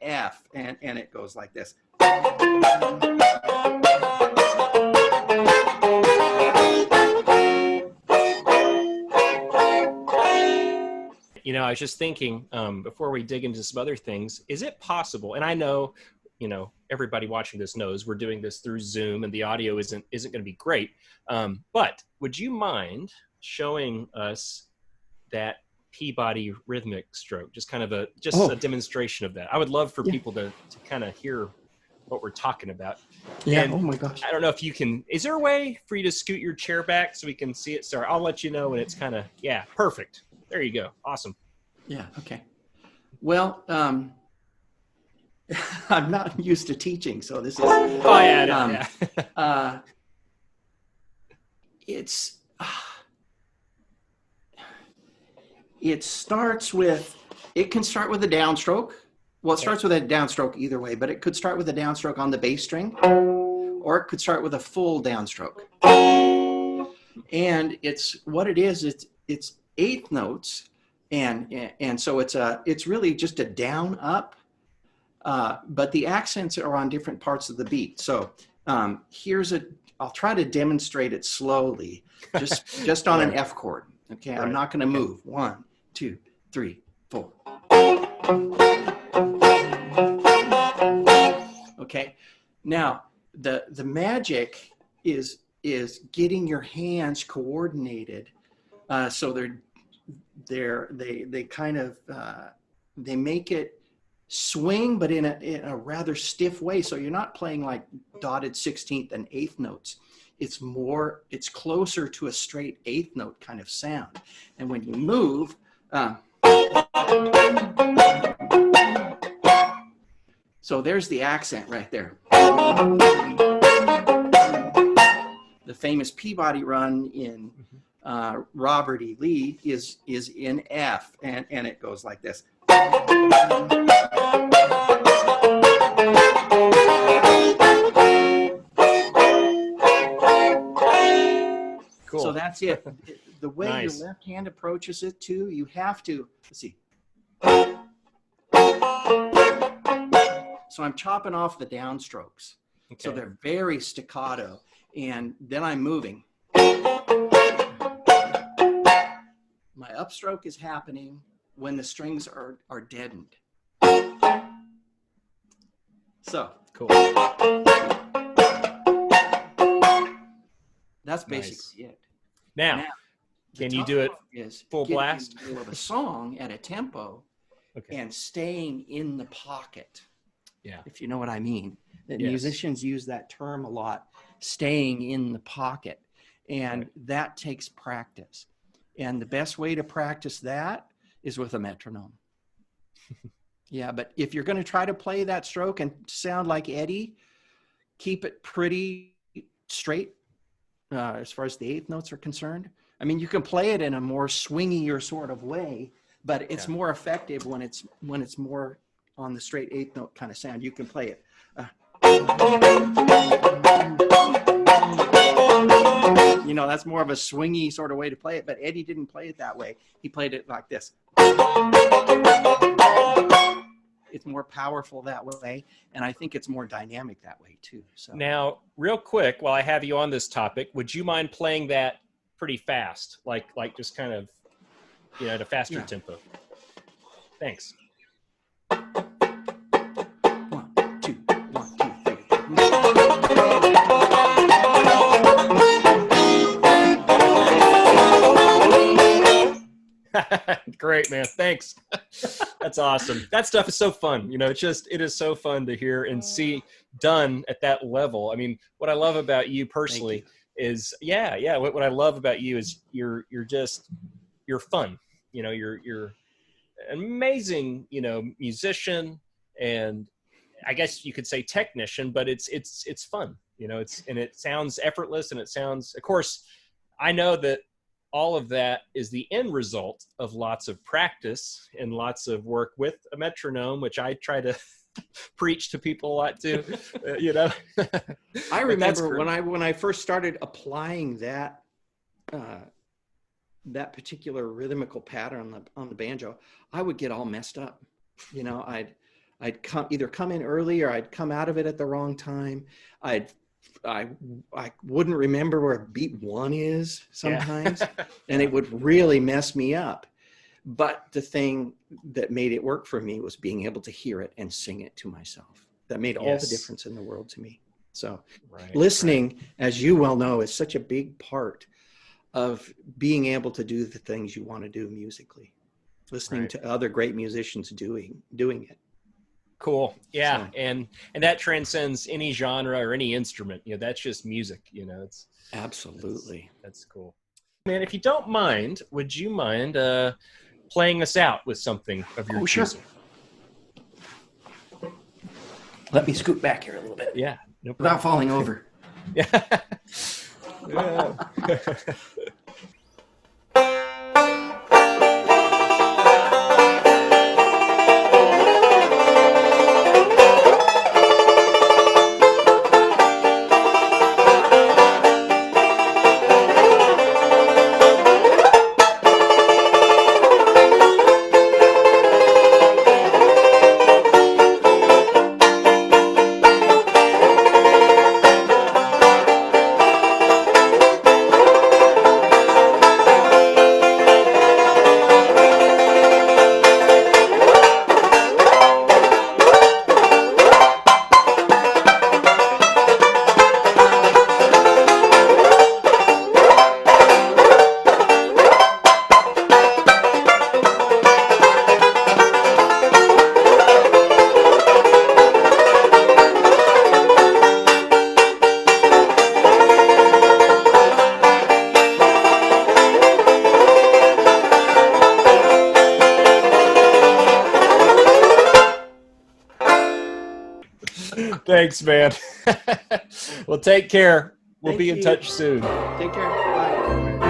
F, and it goes like this. You know, I was just thinking before we dig into some other things, is it possible, and I know, you know, everybody watching this knows we're doing this through Zoom and the audio isn't going to be great, but would you mind showing us that Peabody rhythmic stroke, just kind of a demonstration of that? I would love for people to kind of hear what we're talking about. Yeah. And oh my gosh. I don't know if you can, is there a way for you to scoot your chair back so we can see it? Sorry, I'll let you know when it's kind of, yeah, perfect. There you go. Awesome. Yeah. Okay. Well, I'm not used to teaching, so this is. Oh yeah. It starts with. It can start with a downstroke. Well, it starts with a downstroke either way, but it could start with a downstroke on the bass string, or it could start with a full downstroke. And it's what it is. It's eighth notes, and so it's really just a down up, but the accents are on different parts of the beat. So I'll try to demonstrate it slowly, just on an F chord. Okay, I'm not going to move. 1, 2, 3, 4. Okay, now the magic is getting your hands coordinated, so they kind of they make it swing, but in a rather stiff way. So you're not playing like dotted 16th and 8th notes. It's closer to a straight 8th note kind of sound. And when you move, so there's the accent right there. The famous Peabody run in Robert E. Lee is in F, and it goes like this. Cool. So that's it. The way your left hand approaches it too, you have to, let's see. So I'm chopping off the downstrokes. Okay. So they're very staccato, and then I'm moving. My upstroke is happening when the strings are deadened. So cool. That's basically it. Now can you do it full blast? In the middle of a song at a tempo, and staying in the pocket. Yeah, if you know what I mean. That musicians use that term a lot, staying in the pocket, and that takes practice. And the best way to practice that is with a metronome. Yeah, but if you're going to try to play that stroke and sound like Eddie, keep it pretty straight as far as the 8th notes are concerned. I mean, you can play it in a more swingier sort of way, but it's more effective when it's more on the straight 8th note kind of sound. You can play it. You know, that's more of a swingy sort of way to play it, but Eddie didn't play it that way. He played it like this. It's more powerful that way, and I think it's more dynamic that way too. So now, real quick, while I have you on this topic, would you mind playing that pretty fast, like just kind of, you know, at a faster tempo? Thanks. 1, 2, 1, 2, 3. Great, man. Thanks. That's awesome. That stuff is so fun. You know, it is so fun to hear and see done at that level. I mean, what I love about you personally is, what I love about you is you're fun. You know, you're an amazing, you know, musician, and I guess you could say technician, but it's fun. You know, it sounds effortless, and it sounds, of course, I know that all of that is the end result of lots of practice and lots of work with a metronome, which I try to preach to people a lot too. You know, I remember when I first started applying that particular rhythmical pattern on the banjo, I would get all messed up. You know, I'd either come in early or I'd come out of it at the wrong time. I wouldn't remember where beat 1 is sometimes, and it would really mess me up. But the thing that made it work for me was being able to hear it and sing it to myself. That made all the difference in the world to me. So listening, as you well know, is such a big part of being able to do the things you want to do musically. Listening to other great musicians doing it. Cool. Yeah. So, and that transcends any genre or any instrument. You know, that's just music, you know. It's absolutely. That's cool. Man, if you don't mind, would you mind playing us out with something of your choosing? Sure. Let me scoot back here a little bit. Yeah. No problem. Without falling over. Yeah. Thanks, man. Well, take care. We'll be in touch soon. Take care. Bye.